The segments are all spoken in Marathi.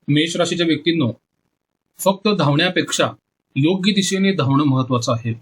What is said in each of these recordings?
मेष राशीच्या व्यक्तींनो, फक्त धावण्यापेक्षा योग्य दिशेने धावणं महत्वाचं आहे.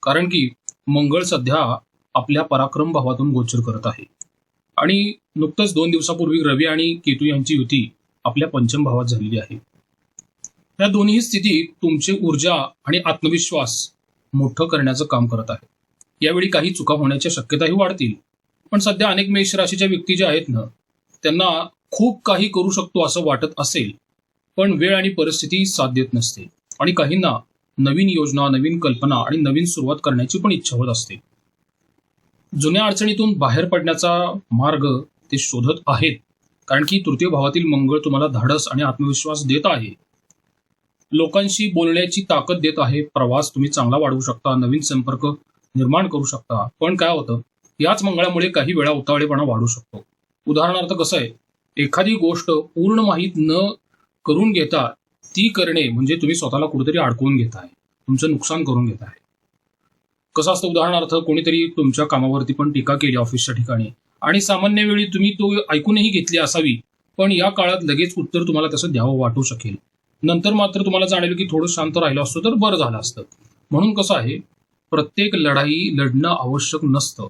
कारण की मंगळ सध्या आपल्या पराक्रम भावातून गोचर करत आहे आणि नुकतंच 2 दिवसापूर्वी रवी आणि केतू यांची युती आपल्या पंचम भावात झालेली आहे. या दोन्ही स्थितीत तुमची ऊर्जा आणि आत्मविश्वास मोठं करण्याचं काम करत आहे. यावेळी काही चुका होण्याच्या शक्यताही वाढतील. पण सध्या अनेक मेष राशीच्या व्यक्ती ज्या आहेत ना, त्यांना खूप काही करू शकतो असं वाटत असेल, पण वेळ आणि परिस्थिती साथ देत नसते आणि काहींना नवीन योजना, नवीन कल्पना आणि नवीन सुरुवात करण्याची पण इच्छा होत असते. जुन्या अडचणीतून बाहेर पडण्याचा मार्ग ते शोधत आहेत. कारण की तृतीय भावातील मंगळ तुम्हाला धाडस आणि आत्मविश्वास देत आहे. लोकांशी बोलण्याची ताकद देत आहे. प्रवास तुम्ही चांगला वाढवू शकता, नवीन संपर्क निर्माण करू शकता. पण काय होतं, याच मंगळामुळे काही वेळा उतावळेपणा वाढू शकतो. उदाहरणार्थ कसं आहे, एखादी गोष्ट पूर्ण माहीत न करून घेता ती करणे म्हणजे तुम्ही स्वतःला कुठेतरी अडकवून घेताय, तुमचं नुकसान करून घेताय. कसं असतं, उदाहरणार्थ कोणीतरी तुमच्या कामावरती पण टीका केली ऑफिसच्या ठिकाणी आणि सामान्य वेळी तुम्ही तो ऐकूनही घेतली असावी, पण या काळात लगेच उत्तर तुम्हाला तसं द्यावं वाटू शकेल. नंतर मात्र तुम्हाला जाणवेल की थोडं शांत राहिलं असतं तर बरं झालं असतं. म्हणून कसं आहे, प्रत्येक लढाई लढणं आवश्यक नसतं.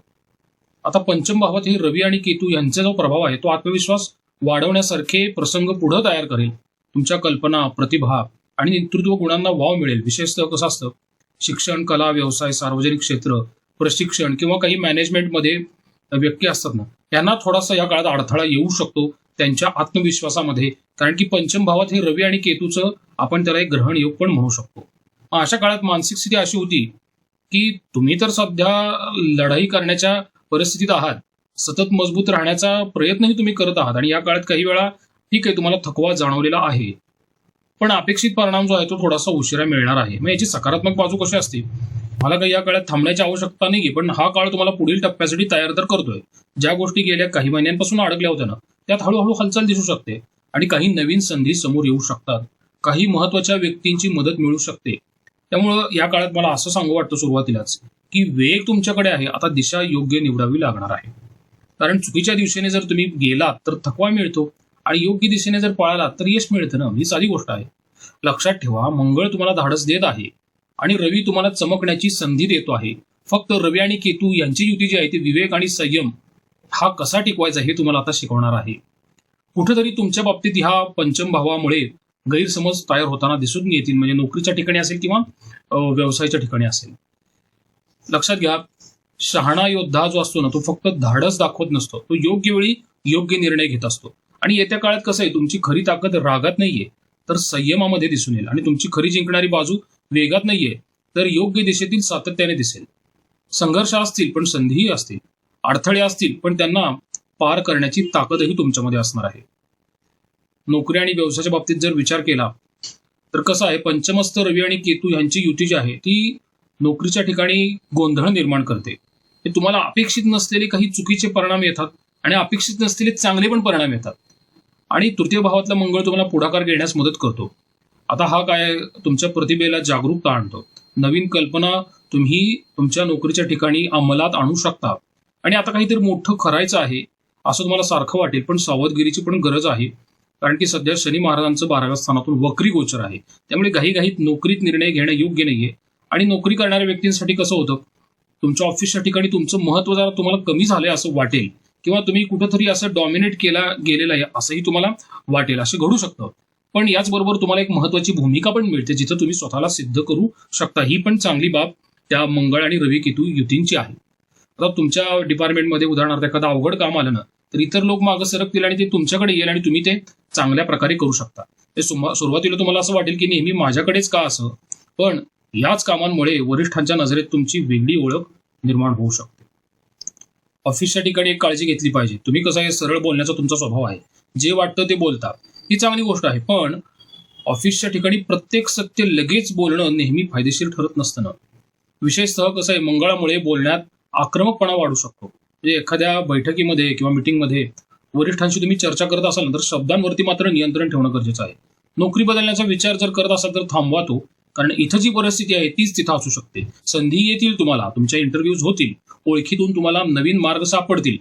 आता पंचम भावात हे रवी आणि केतू यांचा जो प्रभाव आहे तो आत्मविश्वास वाढवण्यासारखे प्रसंग पुढे तयार करेल. तुमच्या कल्पना, प्रतिभा आणि नेतृत्व गुणांना वाव मिळेल. विशेषतः कसं असतं, शिक्षण, कला, व्यवसाय, सार्वजनिक क्षेत्र, प्रशिक्षण किंवा काही मॅनेजमेंटमध्ये व्यक्ती असतात ना, यांना थोडासा या काळात अडथळा येऊ शकतो त्यांच्या आत्मविश्वासामध्ये. कारण की पंचम भावात हे रवी आणि केतूचं आपण त्याला एक ग्रहण योग पण म्हणू शकतो. अशा काळात मानसिक स्थिती अशी होती की तुम्ही तर सध्या लढाई करण्याच्या परिस्थितीत आहात, सतत मजबूत राहण्याचा प्रयत्नही तुम्ही करत आहात आणि या काळात काही वेळा ठीक आहे, तुम्हाला थकवा जाणवलेला आहे, पण अपेक्षित परिणाम जो आहे तो थोडासा उशिरा मिळणार आहे. मग याची सकारात्मक बाजू कशी असते, मला काही या काळात थांबण्याची आवश्यकता नाही, पण हा काळ तुम्हाला पुढील टप्प्यासाठी तयार तर करतोय. ज्या गोष्टी गेल्या काही महिन्यांपासून अडकल्या होत्या ना, त्यात हळूहळू हालचाल दिसू शकते आणि काही नवीन संधी समोर येऊ शकतात. काही महत्वाच्या व्यक्तींची मदत मिळू शकते. त्यामुळं या काळात मला असं सांगू वाटतं सुरुवातीलाच की वेग तुमच्याकडे आहे, आता दिशा योग्य निवडावी लागणार आहे. कारण चुकीच्या दिशेने जर तुम्ही गेलात तर थकवा मिळतो आणि योग्य दिशेने जर पळालात तर यश मिळतं ना. ही साधी गोष्ट आहे. लक्षात ठेवा, मंगळ तुम्हाला धाडस देत आहे आणि रवी तुम्हाला चमकण्याची संधी देतो आहे. फक्त रवी आणि केतू यांची युती जी आहे ती विवेक आणि संयम हा कसा टिकवायचा हे तुम्हाला आता शिकवणार आहे. कुठेतरी तुमच्या बाबतीत ह्या पंचम भावामुळे गैरसमज तयार होताना दिसून येतील, म्हणजे नोकरीच्या ठिकाणी असेल किंवा व्यवसायाच्या ठिकाणी असेल. लक्षात घ्या, शहाणा योद्धा जो असतो ना, तो फक्त धाडस दाखवत नसतो, तो योग्य वेळी योग्य निर्णय घेत असतो. आणि येत्या काळात कसं आहे, तुमची खरी ताकद रागात नाहीये तर संयमामध्ये दिसून येईल आणि तुमची खरी जिंकणारी बाजू वेगात नाहीये तर योग्य दिशेतील सातत्याने दिसेल. संघर्ष असतील पण संधीही असतील, अडथळे असतील पण त्यांना पार करण्याची ताकदही तुमच्यामध्ये असणार आहे. नोकरी आणि व्यवसायाच्या बाबतीत जर विचार केला तर कसं आहे, पंचमस्थ रवी आणि केतू यांची युती जी आहे ती नोकरीच्या ठिकाणी गोंधळ निर्माण करते. हे तुम्हाला अपेक्षित नसलेले काही चुकीचे परिणाम येतात आणि अपेक्षित नसलेले चांगले पण परिणाम येतात. आणि तृतीय भावातला मंगळ तुम्हाला पुढाकार घेण्यास मदत करतो. आता हा काय, तुमच्या प्रतिभेला जागरूकता आणतो. नवीन कल्पना तुम्ही तुमच्या नोकरीच्या ठिकाणी अंमलात आणू शकता. आणि आता काहीतरी मोठं करायचं आहे असं तुम्हाला सारखं वाटेल, पण सावधगिरीची पण गरज आहे. कारण की सध्या शनी महाराजांचं 12व्या स्थानातून वक्री गोचर आहे. त्यामुळे घाईघाईत नोकरीत निर्णय घेणं योग्य नाहीये. आणि नोकरी करणाऱ्या व्यक्तींसाठी कसं होतं, तुमच्या ऑफिसच्या ठिकाणी तुमचं महत्त्व जरा तुम्हाला कमी झालंय असं वाटेल किंवा तुम्ही कुठंतरी असं डॉमिनेट केला गेलेलं आहे असंही तुम्हाला वाटेल, असं घडू शकतं. पण याचबरोबर तुम्हाला एक महत्वाची भूमिका पण मिळते जिथं तुम्ही स्वतःला सिद्ध करू शकता. ही पण चांगली बाब त्या मंगळ आणि रवी केतू युतींची आहे. आता तुमच्या डिपार्टमेंटमध्ये उदाहरणार्थ एखादं अवघड काम आलं ना, तर इतर लोक मागं सरकतील आणि ते तुमच्याकडे येईल आणि तुम्ही ते चांगल्या प्रकारे करू शकता. ते सुरुवातीला तुम्हाला असं वाटेल की नेहमी माझ्याकडेच का असं, पण याच कामांमुळे वरिष्ठांच्या नजरेत तुमची वेगळी ओळख निर्माण होऊ शकते. ऑफिसच्या ठिकाणी एक काळजी घेतली पाहिजे. तुम्ही कसं आहे, सरळ बोलण्याचा तुमचा स्वभाव आहे, जे वाटतं ते बोलता, ही चांगली गोष्ट आहे. पण ऑफिसच्या ठिकाणी प्रत्येक सत्य लगेच बोलणं नेहमी फायदेशीर ठरत नसतं ना. विशेषतः कसं आहे, मंगळामुळे बोलण्यात आक्रमकपणा वाढू शकतो. म्हणजे एखाद्या बैठकीमध्ये किंवा मिटिंगमध्ये वरिष्ठांशी तुम्ही चर्चा करत असाल ना, तर शब्दांवरती मात्र नियंत्रण ठेवणं गरजेचं आहे. नोकरी बदलण्याचा विचार जर करत असाल तर थांबवा तो. कारण इथं जी परिस्थिती आहे तीच तिथं असू शकते. संधी येतील तुम्हाला, तुमच्या इंटरव्ह्यूज होतील, ओळखीतून तुम्हाला नवीन मार्ग सापडतील,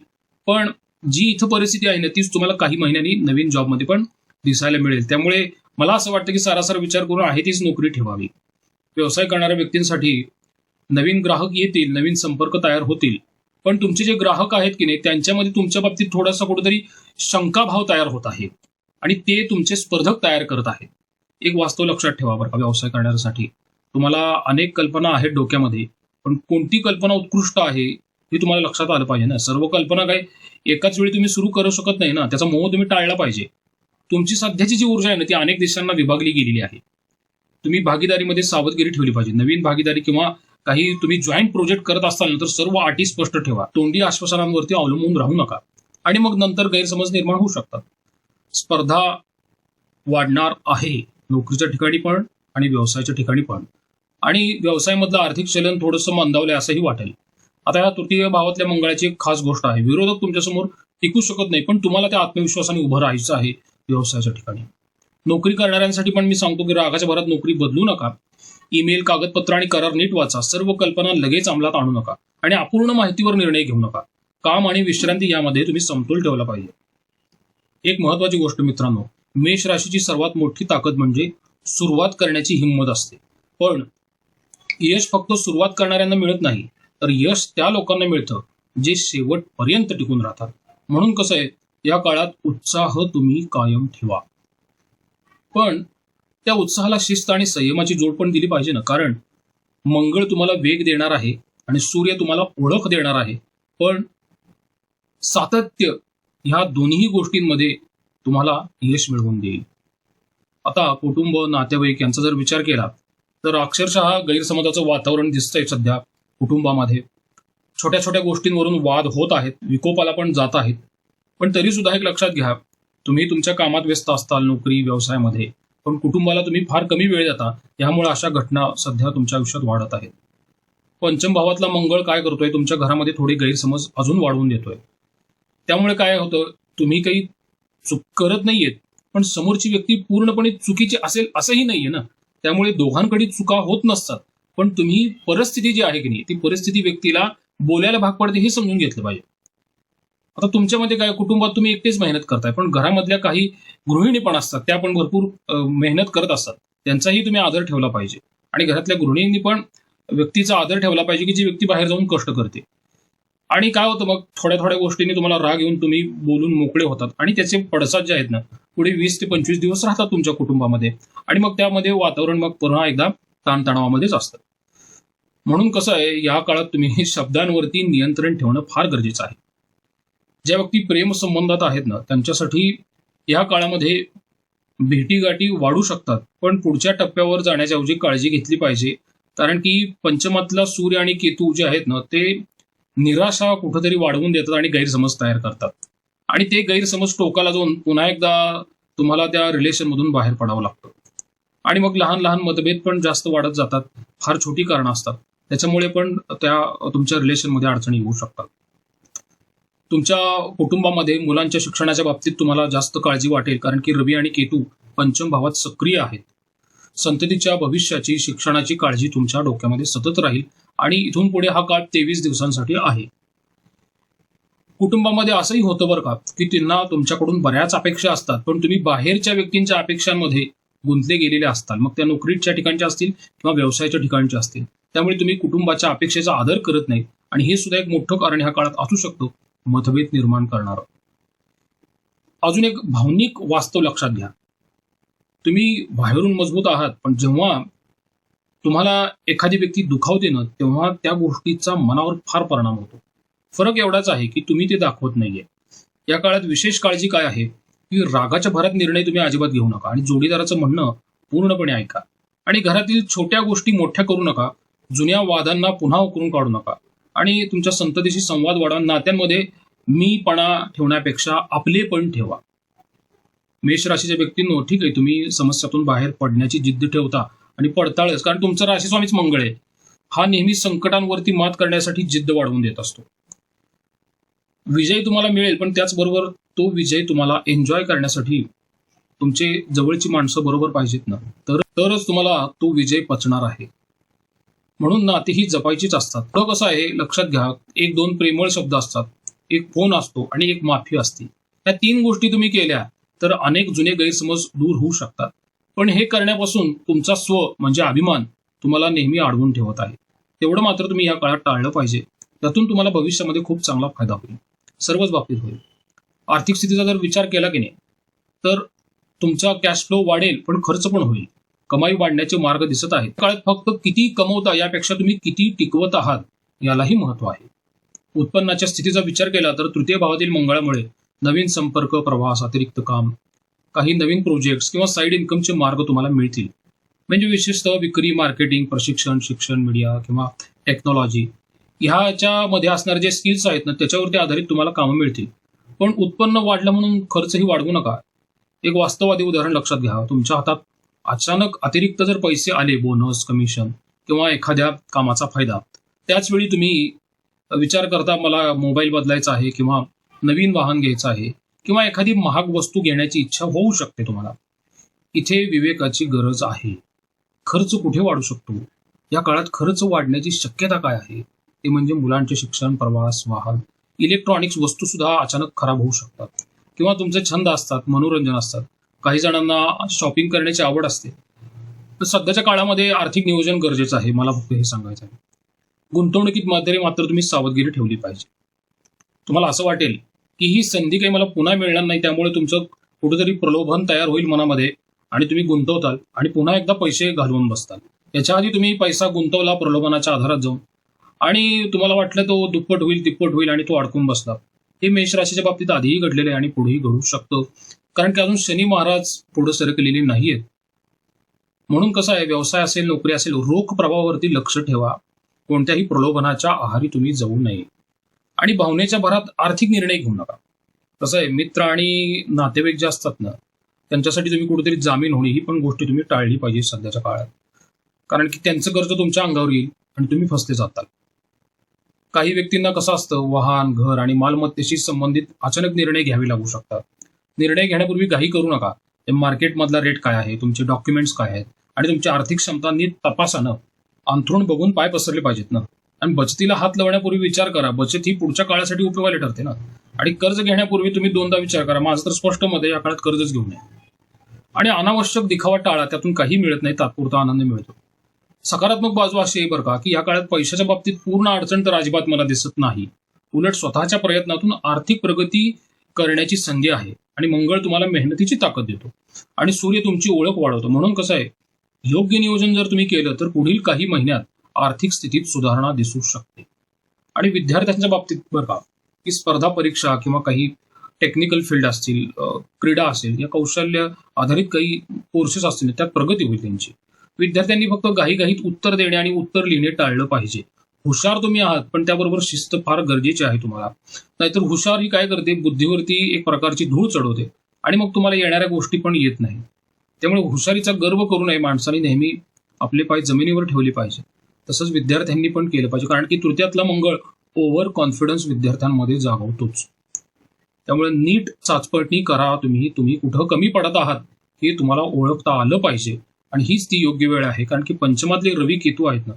पण जी इथं परिस्थिती आहे ना तीच तुम्हाला काही महिन्यांनी नवीन जॉबमध्ये पण दिसायला मिळेल. त्यामुळे मला असं वाटतं की सारासार विचार करून आहे तीच नोकरी ठेवावी. व्यवसाय करणाऱ्या व्यक्तींसाठी नवीन ग्राहक येतील, नवीन संपर्क तयार होतील, पण तुमचे जे ग्राहक आहेत की नाही त्यांच्यामध्ये तुमच्या बाबतीत थोडासा कुठेतरी शंकाभाव तयार होत आहे आणि ते तुमचे स्पर्धक तयार करत आहेत. एक वास्तव लक्षात ठेवा बरं का, व्यवसाय करण्यासाठी तुम्हाला अनेक कल्पना आहेत डोक्यामध्ये, पण कोणती कल्पना उत्कृष्ट आहे हे तुम्हाला लक्षात आलं पाहिजे ना. सर्व कल्पना काय एकाच वेळी तुम्ही सुरू करू शकत नाही ना, त्याचा मोह तुम्ही टाळला पाहिजे. तुमची सध्याची जी ऊर्जा आहे ना ती अनेक दिशांना विभागली गेलेली आहे. तुम्ही भागीदारीमध्ये सावधगिरी ठेवली पाहिजे. नवीन भागीदारी किंवा काही तुम्ही जॉईंट प्रोजेक्ट करत असाल ना तर सर्व अटी स्पष्ट ठेवा. तोंडी आश्वासनांवरती अवलंबून राहू नका आणि मग नंतर गैरसमज निर्माण होऊ शकतात. स्पर्धा वाढणार आहे नोकरीच्या ठिकाणी पण आणि व्यवसायाच्या ठिकाणी पण, आणि व्यवसायामधलं आर्थिक चलन थोडंसं मंदावलंय असंही वाटेल. आता या तृतीय भावातल्या मंगळाची एक खास गोष्ट आहे, विरोधक तुमच्यासमोर टिकू शकत नाही, पण तुम्हाला त्या आत्मविश्वासाने उभं राहायचं आहे व्यवसायाच्या ठिकाणी. नोकरी करणाऱ्यांसाठी पण मी सांगतो की रागाच्या भरात नोकरी बदलू नका. ईमेल, कागदपत्र आणि करार नीट वाचा. सर्व कल्पना लगेच अंमलात आणू नका आणि अपूर्ण माहितीवर निर्णय घेऊ नका. काम आणि विश्रांती यामध्ये तुम्ही समतोल ठेवला पाहिजे. एक महत्वाची गोष्ट मित्रांनो, मेष राशीची सर्वात मोठी ताकद म्हणजे सुरुवात करण्याची हिंमत असते. पण यश फक्त सुरुवात करणाऱ्यांना मिळत नाही, तर यश त्या लोकांना मिळतं जे शेवटपर्यंत टिकून राहतात. म्हणून कसं आहे, या काळात उत्साह तुम्ही कायम ठेवा, पण त्या उत्साहाला शिस्त आणि संयमाची जोड पण दिली पाहिजे ना. कारण मंगळ तुम्हाला वेग देणार आहे आणि सूर्य तुम्हाला ओळख देणार आहे, पण सातत्य ह्या दोन्ही गोष्टींमध्ये तुम्हाला यश मिळवून देईल. आता कुटुंब, नातेवाईक यांचा जर विचार केला तर अक्षरशः गैरसमजाचं वातावरण दिसतंय सध्या कुटुंबामध्ये. छोट्या छोट्या गोष्टींवरून वाद होत आहेत, विकोपाला पण जात आहेत. पण तरी सुद्धा एक लक्षात घ्या, तुम्ही तुमच्या कामात व्यस्त असताल, नोकरी व्यवसायामध्ये, पण कुटुंबाला तुम्ही फार कमी वेळ देता. यामुळे अशा घटना सध्या तुमच्या आयुष्यात वाढत आहेत. पंचम भावातला मंगळ काय करतोय, तुमच्या घरामध्ये थोडे गैरसमज अजून वाढवून देतोय. त्यामुळे काय होतं, तुम्ही काही चूक करत नाहीयेत, पण समोरची व्यक्ती पूर्णपणे चुकीची असेल असंही नाहीये ना. त्यामुळे दोघांकडे चुका होत नसतात, पण तुम्ही परिस्थिती जी आहे की नाही ती परिस्थिती व्यक्तीला बोलायला भाग पडते हे समजून घेतलं पाहिजे. आता तुमच्यामध्ये काय, कुटुंबात तुम्ही एकटेच मेहनत करताय, पण घरामधल्या काही गृहिणी पण असतात, त्या पण भरपूर मेहनत करत असतात. त्यांचाही तुम्ही आदर ठेवला पाहिजे आणि घरातल्या गृहिणींनी पण व्यक्तीचा आदर ठेवला पाहिजे की जी व्यक्ती बाहेर जाऊन कष्ट करते. आणि काय होतं मग, थोड्या थोड्या गोष्टींनी तुम्हाला राग येऊन तुम्ही बोलून मोकळे होतात आणि त्याचे पडसाद जे आहेत ना पुढे 20 ते 25 दिवस राहतात तुमच्या कुटुंबामध्ये, आणि मग त्यामध्ये वातावरण मग पुन्हा एकदा ताणतणावामध्येच असतं. म्हणून कसं आहे, या काळात तुम्ही शब्दांवरती नियंत्रण ठेवणं फार गरजेचं आहे. ज्या व्यक्ती प्रेम संबंधात आहेत ना त्यांच्यासाठी या काळामध्ये भेटीगाठी वाढू शकतात, पण पुढच्या टप्प्यावर जाण्याच्या ऐवजी काळजी घेतली पाहिजे. कारण की पंचमातला सूर्य आणि केतू जे आहेत ना ते निराशा कुठंतरी वाढवून देतात आणि गैरसमज तयार करतात, आणि ते गैरसमज टोकाला जाऊन पुन्हा एकदा तुम्हाला त्या रिलेशनमधून बाहेर पडावं लागतं. आणि मग लहान लहान मतभेद पण जास्त वाढत जातात. फार छोटी कारणं असतात, त्याच्यामुळे पण त्या तुमच्या रिलेशनमध्ये अडचणी येऊ शकतात. तुमच्या कुटुंबामध्ये मुलांच्या शिक्षणाच्या बाबतीत तुम्हाला जास्त काळजी वाटेल, कारण की रवी आणि केतू पंचम भावात सक्रिय आहेत. संततीच्या भविष्याची, शिक्षणाची काळजी तुमच्या डोक्यामध्ये सतत राहील आणि इथून पुढे हा काळ 23 दिवसांसाठी आहे. कुटुंबामध्ये असंही होतं बरं का, की त्यांना तुमच्याकडून बऱ्याच अपेक्षा असतात, पण तुम्ही बाहेरच्या व्यक्तींच्या अपेक्षांमध्ये गुंतले गेलेले असतात. मग त्या नोकरीच्या ठिकाणच्या असतील किंवा व्यवसायाच्या ठिकाणच्या असतील. त्यामुळे तुम्ही कुटुंबाच्या अपेक्षेचा आदर करत नाही, आणि हे सुद्धा एक मोठं कारण ह्या काळात असू शकतो मतभेद निर्माण करणारं. अजून एक भावनिक वास्तव लक्षात घ्या, तुम्ही बाहेरून मजबूत आहात, पण जेव्हा तुम्हाला एखादी व्यक्ती दुखावते ना तेव्हा त्या गोष्टीचा मनावर फार परिणाम होतो. फरक एवढाच आहे की तुम्ही ते दाखवत नाहीये. या काळात विशेष काळजी काय आहे की रागाच्या भरात निर्णय तुम्ही अजिबात घेऊ नका, आणि जोडीदाराचं म्हणणं पूर्णपणे ऐका, आणि घरातील छोट्या गोष्टी मोठ्या करू नका. जुन्या वादांना पुन्हा उकरून काढू नका, आणि तुमच्या संततीशी संवाद वाढवा. नात्यांमध्ये मीपणा ठेवण्यापेक्षा आपलेपण ठेवा. मेष राशीच्या व्यक्तींनो, ठीक आहे, तुम्ही समस्यातून बाहेर पडण्याची जिद्द ठेवता आणि पडताळच, कारण तुमचा राशीस्वामीच मंगळ आहे. हा नेहमी संकटांवरती मात करण्यासाठी जिद्द वाढवून देत असतो. विजय तुम्हाला मिळेल, पण त्याचबरोबर तो विजय तुम्हाला एन्जॉय करण्यासाठी तुमचे जवळची माणसं बरोबर पाहिजेत ना, तरच तुम्हाला तो विजय पचणार आहे. म्हणून नाती ही जपायचीच असतात. पुढं कसं आहे लक्षात घ्या, 1-2 प्रेमळ शब्द असतात, एक फोन असतो आणि एक माफी असते. या 3 गोष्टी तुम्ही केल्या तर अनेक जुने गैरसमज दूर होऊ शकतात. पण हे करण्यापासून तुमचा स्व म्हणजे अभिमान तुम्हाला नेहमी अडवून ठेवत आहे. तेवढं मात्र तुम्ही या काळात टाळलं पाहिजे. त्यातून तुम्हाला भविष्यामध्ये खूप चांगला फायदा होईल, सर्वच बाबतीत होईल. आर्थिक स्थितीचा जर विचार केला की नाही, तर तुमचा कॅश फ्लो वाढेल, पण खर्च पण होईल. कमाई वाढण्याचे मार्ग दिसत आहेत. काळात फक्त किती कमवता यापेक्षा तुम्ही किती टिकवत आहात यालाही महत्व आहे. उत्पन्नाच्या स्थितीचा विचार केला तर तृतीय भावातील मंगळामुळे नवीन संपर्क, प्रवास, अतिरिक्त काम, काही नवीन प्रोजेक्ट्स किंवा साईड इन्कमचे मार्ग तुम्हाला मिळतील. म्हणजे विशेषतः विक्री, मार्केटिंग, प्रशिक्षण, शिक्षण, मीडिया किंवा टेक्नॉलॉजी ह्याच्यामध्ये असणारे जे स्किल्स आहेत ना, त्याच्यावरती आधारित तुम्हाला कामं मिळतील. पण उत्पन्न वाढलं म्हणून खर्चही वाढवू नका. एक वास्तववादी उदाहरण लक्षात घ्या. तुमच्या हातात अचानक अतिरिक्त जर पैसे आले, बोनस, कमिशन किंवा एखाद्या कामाचा फायदा, त्याच वेळी तुम्ही विचार करता मला मोबाईल बदलायचा आहे किंवा नवीन वाहन घ्यायचं आहे किंवा एखादी महाग वस्तू घेण्याची इच्छा होऊ शकते तुम्हाला. इथे विवेकाची गरज आहे. खर्च कुठे वाढू शकतो? या काळात खर्च वाढण्याची शक्यता काय आहे? ते म्हणजे मुलांचे शिक्षण, प्रवास, वाहन, इलेक्ट्रॉनिक्स वस्तू सुद्धा अचानक खराब होऊ शकतात किंवा तुमचे छंद असतात, मनोरंजन असतात. काही जणांना शॉपिंग करण्याची आवड असते. तर सध्याच्या काळामध्ये आर्थिक नियोजन गरजेचं आहे. मला फक्त हे सांगायचं आहे. गुंतवणुकीत मात्र तुम्ही सावधगिरी ठेवली पाहिजे. तुम्हाला असं वाटेल की ही संधी काही मला पुन्हा मिळणार नाही, त्यामुळे तुमचं कुठेतरी प्रलोभन तयार होईल मनामध्ये आणि तुम्ही गुंतवताल आणि पुन्हा एकदा पैसे घालवून बसताल. याच्या आधी तुम्ही पैसा गुंतवला प्रलोभनाच्या आधारात जाऊन आणि तुम्हाला वाटलं तो दुप्पट होईल, तिप्पट होईल आणि तो अडकून बसला. हे मेष राशीच्या बाबतीत आधीही घडलेलं आहे आणि पुढेही घडू शकतं, कारण की अजून शनी महाराज पुढे सरकलेले नाहीयेत. म्हणून कसं आहे, व्यवसाय असेल, नोकरी असेल, रोख प्रवाहावरती लक्ष ठेवा. कोणत्याही प्रलोभनाच्या आहारी तुम्ही जाऊ नये आणि भावनेच्या भरात आर्थिक निर्णय घेऊ नका. कसं आहे, मित्र आणि नातेवाईक जे असतात ना, त्यांच्यासाठी तुम्ही कुठेतरी जामीन होणे ही पण गोष्ट तुम्ही टाळली पाहिजे सध्याच्या काळात, कारण की त्यांचं कर्ज तुमच्या अंगावर येईल आणि तुम्ही फसले जाताल. काही व्यक्तींना कसं असतं, वाहन, घर आणि मालमत्तेशी संबंधित अचानक निर्णय घ्यावे लागू शकतात. निर्णय घेण्यापूर्वी घाई करू नका. मार्केटमधला रेट काय आहे, तुमचे डॉक्युमेंट्स काय आहेत आणि तुमची आर्थिक क्षमता नीट तपासा. अंथरूण बघून पाय पसरले पाहिजेत ना. आणि बचतीला हात लावण्यापूर्वी विचार करा. बचत ही पुढच्या काळासाठी उपयोगाला ठरते ना. आणि कर्ज घेण्यापूर्वी तुम्ही दोनदा विचार करा. माझं तर स्पष्ट मत आहे, या काळात कर्जच घेऊ नये. आणि अनावश्यक दिखावा टाळा. त्यातून काही मिळत नाही, तात्पुरता आनंद मिळतो. सकारात्मक बाजू अशी आहे बरं का, की या काळात पैशाच्या बाबतीत पूर्ण अडचण तर अजिबात मला दिसत नाही. उलट स्वतःच्या प्रयत्नातून आर्थिक प्रगती करण्याची संधी आहे आणि मंगळ तुम्हाला मेहनतीची ताकद देतो आणि सूर्य तुमची ओळख वाढवतो. म्हणून कसं आहे, योग्य नियोजन जर तुम्ही केलं तर पुढील काही महिन्यात आर्थिक स्थितीत सुधारणा दिसू शकते. आणि विद्यार्थ्यांच्या बाबतीत बरं का, की स्पर्धा परीक्षा किंवा काही टेक्निकल फील्ड असतील, क्रीडा असेल, या कौशल्य आधारित काही कोर्सेस असतील, त्यात प्रगती होईल त्यांची. विद्यार्थ्यांनी फक्त घाईघाईत उत्तर देणे आणि उत्तर लिहिणे टाळलं पाहिजे. हुशार तुम्ही आहात, पण त्याबरोबर शिस्त फार गरजेची आहे तुम्हाला. नाहीतर हुशार ही काय करते, बुद्धीवरती एक प्रकारची धूळ चढवते आणि मग तुम्हाला येणाऱ्या गोष्टी पण येत नाही. त्यामुळे हुशारीचा गर्व करू नये. माणसाने नेहमी आपले पाय जमिनीवर ठेवले पाहिजे. तसंच विद्यार्थ्यांनी पण केलं पाहिजे, कारण की तृतीयातला मंगळ ओव्हर कॉन्फिडन्स विद्यार्थ्यांमध्ये जागवतोच. त्यामुळे नीट चाचपणी करा. तुम्ही कुठं कमी पडत आहात हे तुम्हाला ओळखता आलं पाहिजे आणि हीच ती योग्य वेळ आहे, कारण की पंचमातले रवी केतू आहेत ना,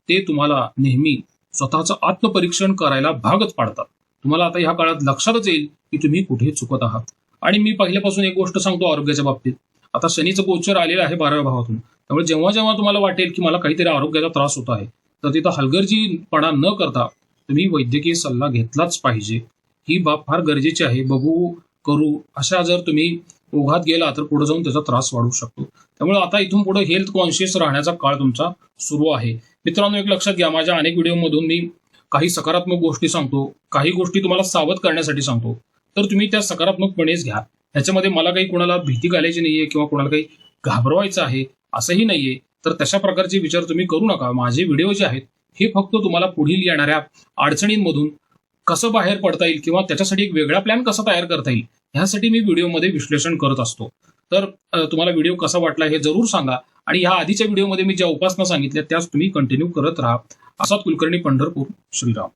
ते तुम्हाला नेहमी स्वतःचं आत्मपरीक्षण करायला भागच पाडतात. तुम्हाला आता ह्या काळात लक्षातच येईल की तुम्ही कुठे चुकत आहात. आणि मी पहिल्यापासून एक गोष्ट सांगतो आरोग्याच्या बाबतीत. आता शनीचं गोचर आलेलं आहे 12व्या भावातून. त्यामुळे जेव्हा जेव्हा तुम्हाला वाटेल की मला काहीतरी आरोग्याचा त्रास होत आहे, तर तिथं हलगर्जीपणा न करता तुम्ही वैद्यकीय सल्ला घेतलाच पाहिजे. ही बाब फार गरजेची आहे. बघू करू अशा जर तुम्ही ओघात गेला तर पुढे जाऊन त्याचा त्रास वाढू शकतो. त्यामुळे आता इथून पुढे हेल्थ कॉन्शियस राहण्याचा काळ तुमचा सुरू आहे. मित्रांनो, एक लक्षात घ्या, माझ्या अनेक व्हिडिओमधून मी काही सकारात्मक गोष्टी सांगतो, काही गोष्टी तुम्हाला सावध करण्यासाठी सांगतो. तर तुम्ही त्या सकारात्मकपणेच घ्या. ह्याच्यामध्ये मला काही कोणाला भीती घालायची नाहीये किंवा कोणाला काही घाबरवायचं आहे असंही नाहीये. तर तशा प्रकारचे विचार तुम्ही करू नका. माझे व्हिडिओ जे आहेत हे फक्त तुम्हाला पुढील येणाऱ्या अडचणींमधून कसं बाहेर पडता येईल किंवा त्याच्यासाठी एक वेगळा प्लॅन कसा तयार करता येईल ह्यासाठी मी व्हिडिओमध्ये विश्लेषण करत असतो. तर तुम्हाला व्हिडिओ कसा वाटला हे जरूर सांगा आणि ह्या आधीच्या व्हिडिओमध्ये मी ज्या उपासना सांगितल्या त्याच तुम्ही कंटिन्यू करत राहा. असाच कुलकर्णी, पंढरपूर. श्रीराम.